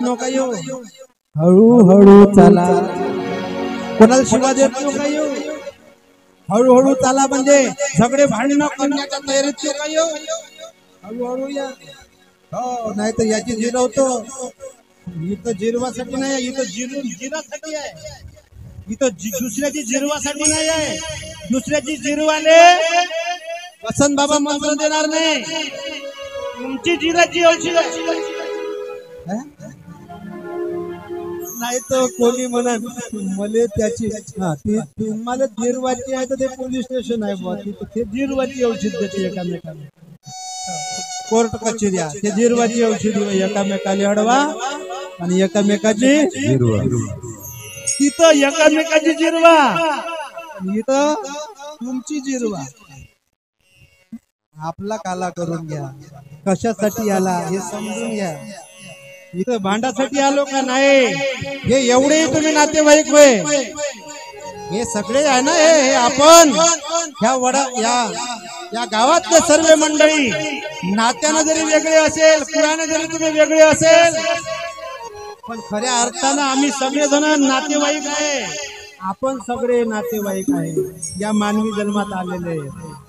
नका येऊ, हळूहळू चला. कोणाला शिवा देत नका येऊ, हळूहळू चला. म्हणजे सगळे भांडणं करण्याच्या तयारीत नका येऊ, हळूहळू या. हो, नाही तर याची जिरवतो. इथं जिरवासाठी नाही, इथं जिरासाठी आहे. इथं दुसऱ्याची जिरवासाठी नाही आहे. दुसऱ्याची जिरवाले वसंत बाबा मंत्र देणार नाही. तुमची जिराची औषध नाही तर कोणी म्हणत मले त्याची तुम्हाला जिरवाची आहे तर ते पोलीस स्टेशन आहे बुवा, ते जिरवाची औषध देते एकामेकाला. कोर्ट कचेऱ्या ते जिरवाची औषधी एकामेकाला अडवा आणि एकामेकाची जिरवा. तिथं एकामेकाची जिरवा, इथं तुमची जिरवा. आपला काला करून घ्या. कशासाठी आला हे समजून घ्या. इथं भांडासाठी आलो का नाही, हे एवढे तुम्ही नातेवाईक होय, हे सगळे आहे ना. हे आपण या गावातले सर्व मंडळी नात्यानं जरी वेगळे असेल, कुळाने जरी तुम्ही वेगळे असेल, पण खऱ्या अर्थानं आम्ही सगळेजण नातेवाईक आहे. आपण सगळे नातेवाईक आहे, या मानवी जन्मात आलेले.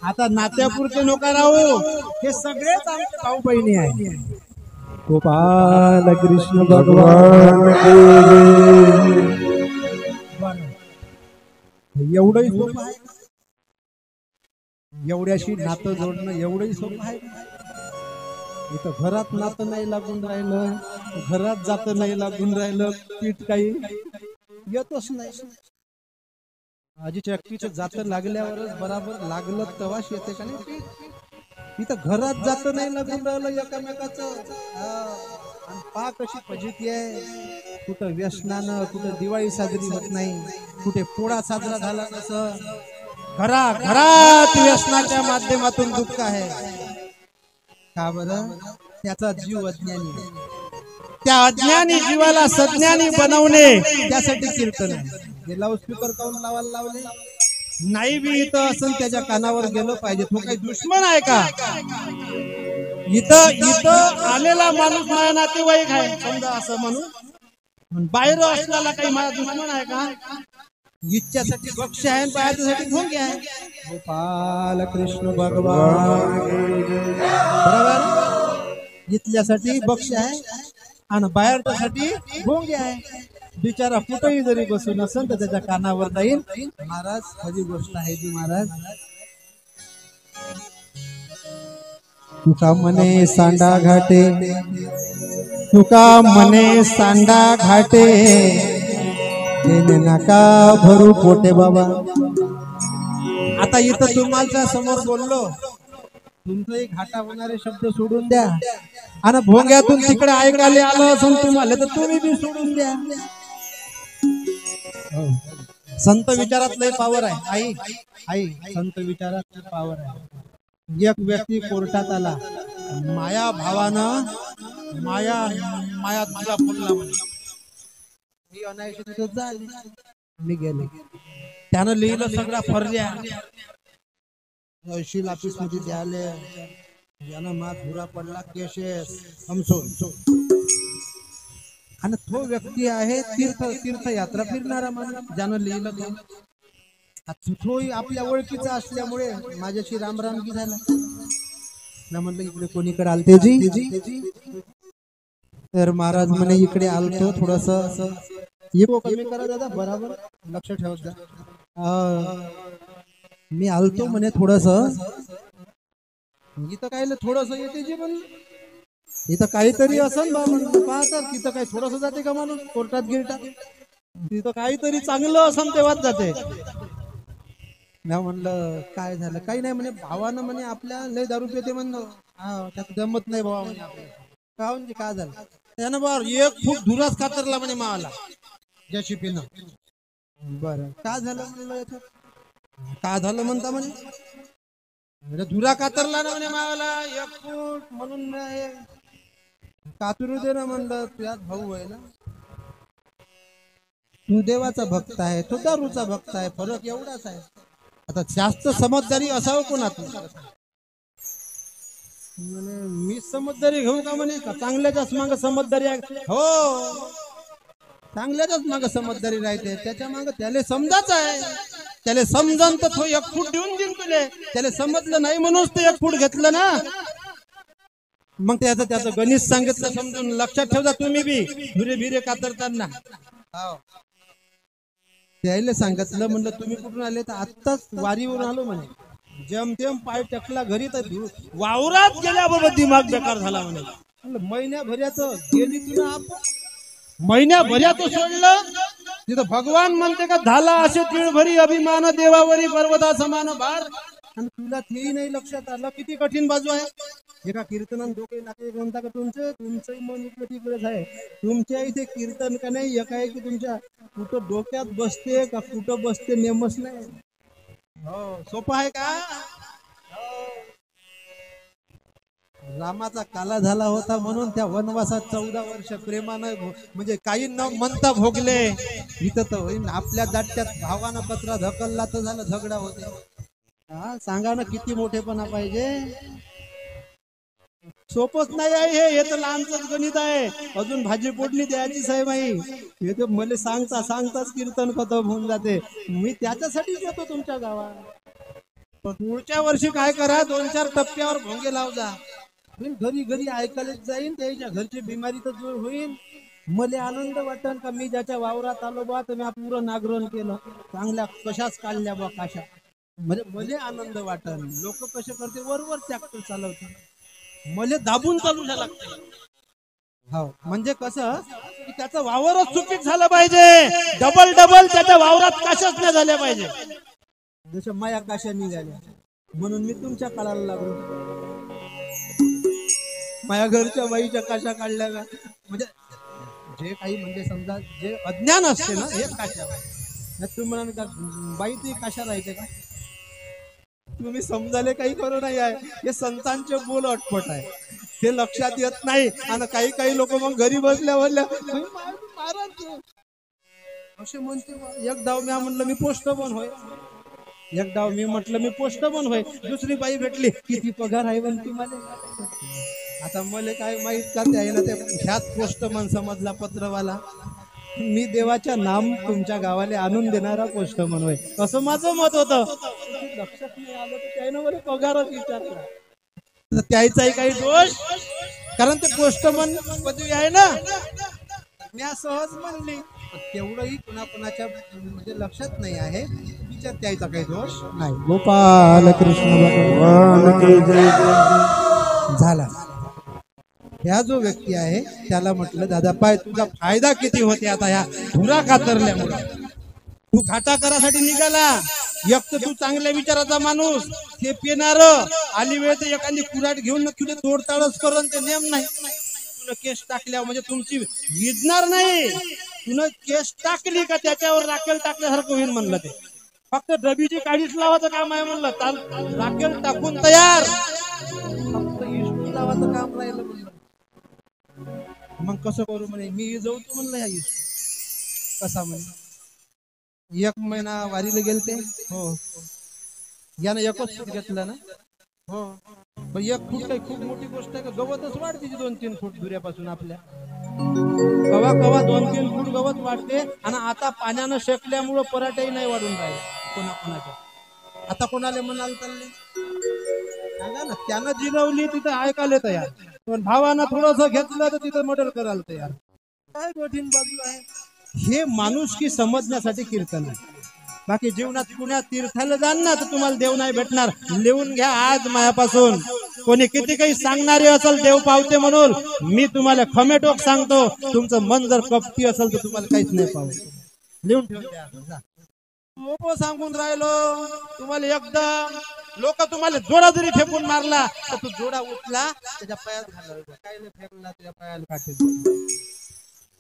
आता नात्यापुरते नका राहू, हे सगळेच आमचे भाऊ बहिणी आहे. गोपाल कृष्ण भगवान एवढंही सोपं आहे. एवढ्याशी नातं जोडणं एवढंही सोपं आहे. इथं घरात नातं नाही लागून राहिलं, घरात जातं नाही लागून राहिलं, पीठ काही येतच नाही. आजीच्या अक्कीचं जातं लागल्यावरच बराबर लागलं तेव्हाच येते का नाही पीठ. इथं घरात जातं नाही लागून राहिलं एकामेकाचं. आणि पा कशी फजिती आहे. कुठं व्यसनानं, कुठं दिवाळी साजरी होत नाही, कुठे पोळा साजरा झाला नसं. घरात व्यसनाच्या माध्यमातून दुःख आहे. का बरं? त्याचा जीव अज्ञानी. त्या अज्ञानी जीवाला सज्ञानी बनवणे त्यासाठी कीर्तन आहे. हे लाऊडस्पीकर काऊन लावायला लावले नाही. बी इथं असं त्याच्या कानावर गेलं पाहिजे. तो काही दुश्मन आहे का? इथं आलेला माणूस माझा नातेवाईक आहे समजा असं म्हणून, बाहेर असलेला काही माझा दुश्मन आहे का? इच्छासाठी बक्ष आहे, बाहेरसाठी भोंगे आहे. गोपाल कृष्ण भगवान बरोबर. इथल्यासाठी बक्ष आहे आणि बाहेरच्यासाठी भोंगे आहे. बिचारा कुठेही जरी बसून असेल तर त्याच्या कानावर जाईल, महाराज खरी गोष्ट आहे जी महाराज. तुका म्हणे सांडा घाटे, तुका म्हणे सांडा घाटे, नका भरू पोटे बाबा. आता इथं तुम्हाला समोर बोललो, तुमचंही घाटा होणारे शब्द सोडून द्या आणि भोंग्यातून तिकडे ऐकायला आलं असून तुम्हाला तर तुम्ही बी सोडून द्या. संत विचारात लय पावर आहे. आई संत विचारात पावर आहे. एक व्यक्ती कोर्टात आला, माया भावानं माया तुला बोलला म्हणे, मी अनायशेत झाली, मी गेले. त्यानं लिहिलं सगळा फर्या तहसील ऑफिस मध्ये द्याले. यानं मा धुरा पडला केसेस समजून. आणि तो व्यक्ती आहे तीर्थयात्रा फिरणारा माणूस, ज्यानं लिहिलं तोही आपल्या ओळखीचा असल्यामुळे माझ्याशी रामरामगी झाला. ना म्हणलं इकडे कोणीकडे आलते जी, तर महाराज म्हणे इकडे आलतो थोडस इको कमी करा दादा, बराबर लक्ष ठेवत जा. मी आलतो म्हणे थोडस इथं काय थोडस येते जी, पण इथं काहीतरी असं पाहतात. तिथं काही थोडस जाते का माणूस कोर्टात गिरटात, तिथं काहीतरी चांगलं असं तेव्हाच जाते. मी म्हणलं काय झालं? काही नाही म्हणे, भावानं म्हणे आपल्या लय दारू पिते म्हणलं. हा त्यात जमत नाही भावा म्हणे आपल्याला. का म्हणजे काय झालं? त्यानं बरं एक फूट धुराच कातरला म्हणे मावाला ज्याशी पिणं. बरं काय झालं म्हणलं याच्यात? काय झालं म्हणता म्हणे, धुरा कातरला ना म्हणे मावाला एक फूट, म्हणून कातरू दे ना म्हणलं. तुझ्यात भाऊ आहे ना, तू देवाचा भक्त आहे, तो दारूचा भक्त आहे, फरक एवढाच आहे. आता जास्त समजदारी असावं कोणातून. म्हणे मी समजदारी घेऊ का म्हणे, का चांगल्याच्याच माग समजदारी आहे. हो, चांगल्याच्याच माग समजदारी राहते. त्याच्या माग त्याला समजाच आहे, त्याला समजन तर तो एक फूट देऊन देईन तुले. त्याला समजलं नाही म्हणूनच ते एक फूट घेतलं ना. मग त्याचं गणित सांगितलं समजून. लक्षात ठेवता तुम्ही बी भिरे भिरे कातरताना. त्याला सांगितलं म्हणलं तुम्ही कुठून आले, तर आत्ताच वारीवरून आलो म्हणे. जमतेम पाय टकला घरी तर वावरात गेल्याबरोबर दिमाग बेकार झाला म्हणे. महिन्याभराचं गेली तुला आपण, महिन्याभराचं सोडलं तिथं भगवान म्हणते का झाला असे तिळभरी अभिमान देवावरी पर्वता समान भार. आणि तुला तेही नाही लक्षात आलं किती कठीण बाजू आहे. एका कीर्तनात डोके नाके म्हणता का तुमचंही मन इकडे तिकडेच आहे. तुमच्या इथे कीर्तन का नाही एका की तुमच्या कुठं डोक्यात बसते का कुठं बसते नेमच नाही. हो, सोपं आहे का. रामाचा काला झाला होता म्हणून त्या वनवासात 14 वर्ष प्रेमानं म्हणजे काही न म्हणता भोगले. इथं तर होईल आपल्या दाट्यात भावानं पत्रा धकलला तर झालं झगडा होते. हा, सांगा ना किती मोठेपणा पाहिजे. सोपच नाही आहे हे तर लहानच गणित आहे. अजून भाजी पोटली द्यायची साहेब आई. हे तर मला सांगताच कीर्तन खतम होऊन जाते. मी त्याच्यासाठीच येतो तुमच्या गावात. पुढच्या वर्षी काय करा, 2-4 टप्प्यावर भोंगे लाव जा. घरी घरी ऐकायलाच जाईन. त्याच्या घरची बिमारी तर दूर होईल. मला आनंद वाटन का मी ज्याच्या वावरात आलो बा तर मी पुरं नागरण केलं. चांगल्या कशाच काढल्या बा काशा. म्हणजे मला आनंद वाटन. लोक कसे करते वरवर ट्रॅक्टर चालवते, मला दाबून चालू लागते. हो, म्हणजे कसं की त्याचा वावरच चुकीत झालं पाहिजे. डबल त्याच्या वावरात काशाच नाही झाल्या पाहिजे. जसं माया काशा निघाल्या म्हणून मी तुमच्या काळाला लागलो. माझ्या घरच्या बाईच्या काशा काढल्या का, म्हणजे जे काही म्हणजे समजा जे अज्ञान असते ना हे काशा. तुम्ही म्हणाल का बाई ती काशा राहते का, तुम्ही समजायला काही करू नाही आहे. हे संतांचे बोल अटपट आहे, हे लक्षात येत नाही. आणि काही लोक मग घरी बसल्या असे म्हणते. एक डाव मी म्हणलं मी पोस्टमन होय. एक डाव मी म्हटलं मी पोस्टमन होय. दुसरी बाई भेटली किती पगार आहे म्हणती मला. आता मला काय माहित का आहे ना, ते ह्याच पोस्टमन समजला पत्रवाला. मी देवाच्या नाम तुमच्या गावाला आणून देणारा पोस्टमन होय असं माझं मत होतं. लक्षात नाही आलं तर त्यानं मला पगारच विचारला. त्याचाही काही दोष, कारण ते पोस्टमन पदवी आहे ना. मी सहज म्हणली तेवढंही कुणाच्या म्हणजे लक्षात नाही आहे. विचार त्याचा काही दोष नाही. गोपाल कृष्ण भगवान की जय. झाला. ह्या जो व्यक्ती आहे त्याला म्हटलं दादा पाय तुझा फायदा किती होते आता ह्या धुरा कातरल्यामुळे. तू घाटा करासाठी निघाला. एक तर तू चांगल्या विचाराचा माणूस, ते पेणार आली वेळ तर एखादी कुराट घेऊन तुझे तोडताडच करून ते नेम नाही. तुला केस टाकल्या म्हणजे तुमची विजणार नाही. तुला केस टाकली का त्याच्यावर राखेल टाकल्यासारखं होईल म्हणलं. ते फक्त डबीची काढीच लावायचं काम आहे म्हणलं. राखेल टाकून तयार, फक्त इष्ट लावायचं काम राहिलं म्हणलं. मग कसं करू म्हणे, मी जाऊ तू म्हणलं. ह्या इष्ट कसा म्हणे 1 महिना वारीला गेलते. हो, यानं एकच फूट घेतला ना. हो, पण 1 फूट काही खूप मोठी गोष्ट आहे का. गवतच वाढते 2-3 फूट दुऱ्यापासून आपल्या. कवा 2-3 फूट गवत वाढते. आणि आता पाण्यानं शेकल्यामुळं पराठेही नाही वाढून राहिले कोणाच्या. आता कोणाला म्हणाल चालले सांगा ना. त्यानं जिरवली तिथं ऐकायला तयार, पण भावानं थोडस घेतलं तर तिथं मर्डर करायला तयार. काय कठीण बाजू आहे. हे माणुसकी समजण्यासाठी कीर्तन आहे. बाकी जीवनात पुण्यात तीर्थाला जाण ना तर तुम्हाला देव नाही भेटणार. लिहून घ्या आज मायापासून. कोणी किती काही सांगणारे असेल देव पावते म्हणून, मी तुम्हाला खमेटोक सांगतो तुमचं मन जर कपटी असेल तर तुम्हाला काहीच नाही पावत. लिहून ठेवा. मोठं सांगून राहिलो तुम्हाला. एकदा लोक तुम्हाला जोडा जरी फेकून मारला तर तू जोडा उचला त्याच्या पायात घालायला. काय नाही फेकला त्याच्या पायाला काटे,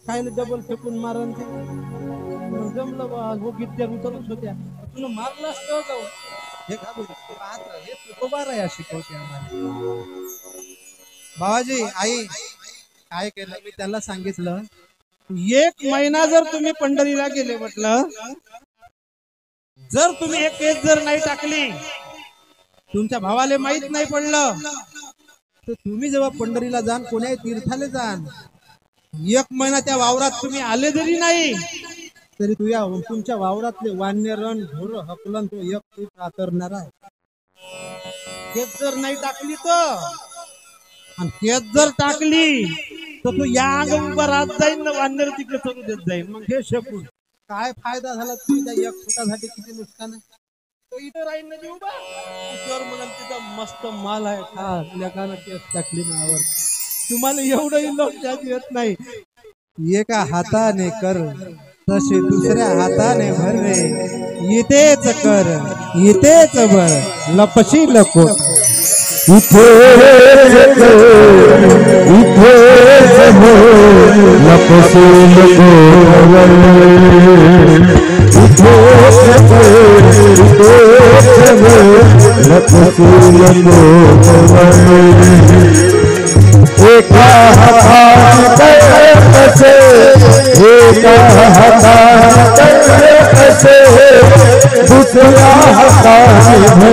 काय नाही डबल फेकून मारण. जमलं बा गीत्या उतरच होत्या. तुला मारला असतं जाऊ हे घालू हे तुकोबार आहे शिकवते आम्हाला. बाबाजी आई काय केलं मी त्याला सांगितलं 1 महिना जर तुम्ही पंढरीला गेले म्हटलं, जर तुम्ही एक केस जर नाही टाकली, तुमच्या भावाला माहित नाही पडलं तर तुम्ही जेव्हा पंढरीला जाण कोण्याही तीर्थाला जाण 1 महिना त्या वावरात तुम्ही आले जरी नाही तरी तुमच्या वावरातले वान्यरण ढोर हकलन तो एक फूट आतरणार आहे. हेच जर नाही टाकली तर आणि हेच जर टाकली तर तू या अंग उभा राहत जाईल ना वान्यर तिकडे चढू देत जाईल. मग हे शकून काय फायदा झाला तुम्ही त्या 1 फुटासाठी किती नुकसान आहे. तो इथं राहील ना जी उभा त्याच्यावर म्हणाल तिथं मस्त माल आहे खा लेखानं केस टाकली नावावर. तुम्हाला एवढंही लक्षात येत नाही. एका हाताने कर तसे दुसऱ्या हाताने भर रे इथेच कर इथेच भर लपशी लकोट इथेच कर इथेच भर लपशी लकोट इथेच कर इथेच भर लपशी लकोट एका हाताने कसे एका हाताने कसे दुसऱ्या हाताने